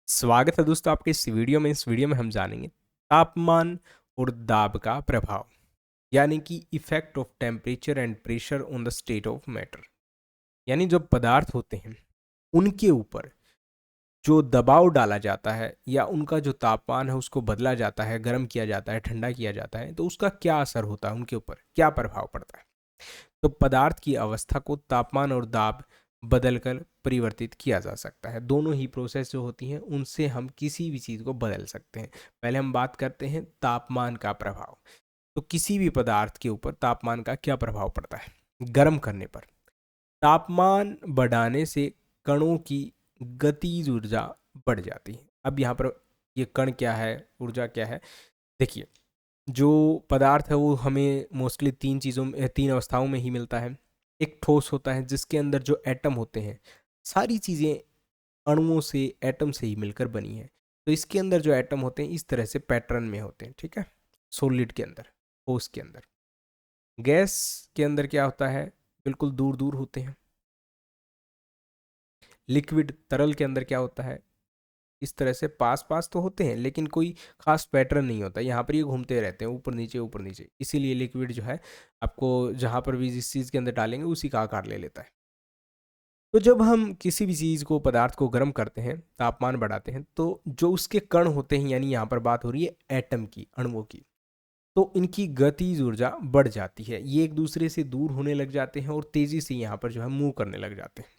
स्वागत है दोस्तों आपके इस वीडियो में। इस वीडियो में हम जानेंगे तापमान और दाब का प्रभाव, यानी कि effect of temperature and pressure on the state of matter. यानी जो पदार्थ होते हैं उनके ऊपर जो दबाव डाला जाता है या उनका जो तापमान है उसको बदला जाता है, गर्म किया जाता है, ठंडा किया जाता है, तो उसका क्या असर होता है, उनके ऊपर क्या प्रभाव पड़ता है। तो पदार्थ की अवस्था को तापमान और दाब बदलकर परिवर्तित किया जा सकता है। दोनों ही प्रोसेस जो होती हैं उनसे हम किसी भी चीज़ को बदल सकते हैं। पहले हम बात करते हैं तापमान का प्रभाव। तो किसी भी पदार्थ के ऊपर तापमान का क्या प्रभाव पड़ता है। गर्म करने पर तापमान बढ़ाने से कणों की गतिज ऊर्जा बढ़ जाती है। अब यहाँ पर ये कण क्या है, ऊर्जा क्या है, देखिए। जो पदार्थ है वो हमें मोस्टली तीन अवस्थाओं में ही मिलता है। एक ठोस होता है जिसके अंदर जो एटम होते हैं, सारी चीज़ें अणुओं से, एटम से ही मिलकर बनी है। तो इसके अंदर जो एटम होते हैं इस तरह से पैटर्न में होते हैं, ठीक है। सॉलिड के अंदर, ठोस के अंदर। गैस के अंदर क्या होता है, बिल्कुल दूर दूर होते हैं। लिक्विड तरल के अंदर क्या होता है, इस तरह से पास पास तो होते हैं लेकिन कोई खास पैटर्न नहीं होता। यहाँ पर ये घूमते रहते हैं ऊपर नीचे ऊपर नीचे, इसीलिए लिक्विड जो है आपको जहाँ पर भी जिस चीज़ के अंदर डालेंगे उसी का आकार ले लेता है। तो जब हम किसी भी चीज़ को, पदार्थ को गर्म करते हैं, तापमान बढ़ाते हैं, तो जो उसके कण होते हैं, यानी यहाँ पर बात हो रही है एटम की, अणुओं की, तो इनकी गतिज ऊर्जा बढ़ जाती है। ये एक दूसरे से दूर होने लग जाते हैं और तेज़ी से यहाँ पर जो है मूव करने लग जाते हैं।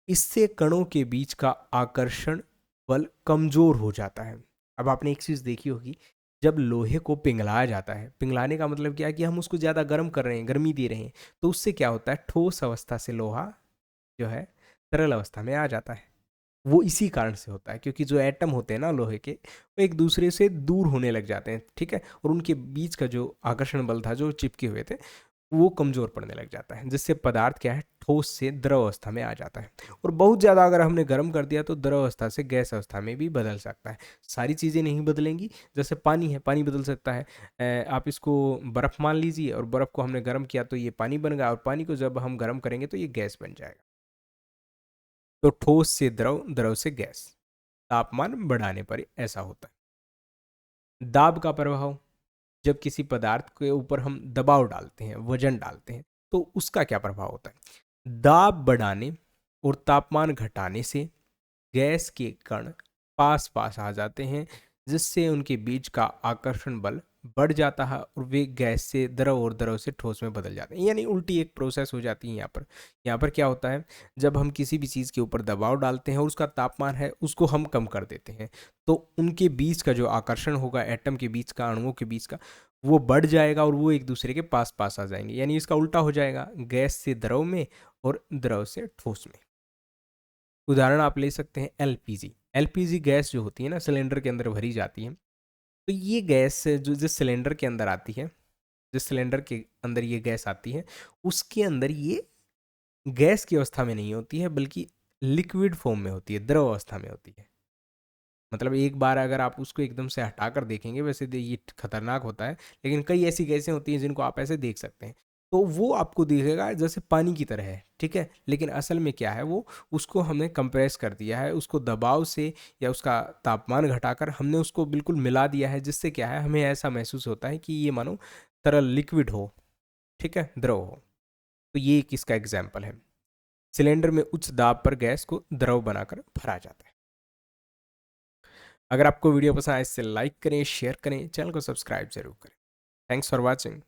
इससे कणों के बीच का आकर्षण बल कमजोर हो जाता है। अब आपने एक चीज़ देखी होगी, जब लोहे को पिघलाया जाता है, पिघलाने का मतलब क्या है कि हम उसको ज़्यादा गर्म कर रहे हैं, गर्मी दे रहे हैं, तो उससे क्या होता है, ठोस अवस्था से लोहा जो है तरल अवस्था में आ जाता है। वो इसी कारण से होता है क्योंकि जो एटम होते हैं ना लोहे के, वो एक दूसरे से दूर होने लग जाते हैं, ठीक है, और उनके बीच का जो आकर्षण बल था, जो चिपके हुए थे, वो कमज़ोर पड़ने लग जाता है, जिससे पदार्थ क्या है, ठोस से द्रव अवस्था में आ जाता है। और बहुत ज़्यादा अगर हमने गर्म कर दिया तो द्रव अवस्था से गैस अवस्था में भी बदल सकता है। सारी चीज़ें नहीं बदलेंगी, जैसे पानी है, पानी बदल सकता है। आप इसको बर्फ़ मान लीजिए और बर्फ़ को हमने गर्म किया तो ये पानी बन गया, और पानी को जब हम गर्म करेंगे तो ये गैस बन जाएगा। तो ठोस से द्रव, द्रव से गैस, तापमान बढ़ाने पर ऐसा होता है। दाब का प्रभाव, जब किसी पदार्थ के ऊपर हम दबाव डालते हैं, वजन डालते हैं, तो उसका क्या प्रभाव होता है। दाब बढ़ाने और तापमान घटाने से गैस के कण पास पास आ जाते हैं, जिससे उनके बीच का आकर्षण बल बढ़ जाता है और वे गैस से द्रव और द्रव से ठोस में बदल जाते हैं। यानी उल्टी एक प्रोसेस हो जाती है यहाँ पर क्या होता है, जब हम किसी भी चीज़ के ऊपर दबाव डालते हैं और उसका तापमान है उसको हम कम कर देते हैं, तो उनके बीच का जो आकर्षण होगा, एटम के बीच का, अणुओं के बीच का, वो बढ़ जाएगा और वो एक दूसरे के पास पास आ जाएंगे। यानी इसका उल्टा हो जाएगा, गैस से द्रव में और द्रव से ठोस में। उदाहरण आप ले सकते हैं एलपीजी। एलपीजी गैस जो होती है ना, सिलेंडर के अंदर भरी जाती है। तो ये गैस जो जिस सिलेंडर के अंदर आती है, जिस सिलेंडर के अंदर ये गैस आती है, उसके अंदर ये गैस की अवस्था में नहीं होती है, बल्कि लिक्विड फॉर्म में होती है, द्रव अवस्था में होती है। मतलब एक बार अगर आप उसको एकदम से हटाकर देखेंगे, वैसे ये खतरनाक होता है, लेकिन कई ऐसी गैसें होती हैं जिनको आप ऐसे देख सकते हैं, तो वो आपको दिखेगा जैसे पानी की तरह है, ठीक है, लेकिन असल में क्या है, वो उसको हमने कंप्रेस कर दिया है, उसको दबाव से या उसका तापमान घटाकर हमने उसको बिल्कुल मिला दिया है, जिससे क्या है, हमें ऐसा महसूस होता है कि ये मानो तरल, लिक्विड हो, ठीक है, द्रव हो। तो ये एक इसका एग्जाम्पल है। सिलेंडर में उच्च दाब पर गैस को द्रव बनाकर भरा जाता है। अगर आपको वीडियो पसंद आए, इसे लाइक करें, शेयर करें, चैनल को सब्सक्राइब जरूर करें। Thanks for watching.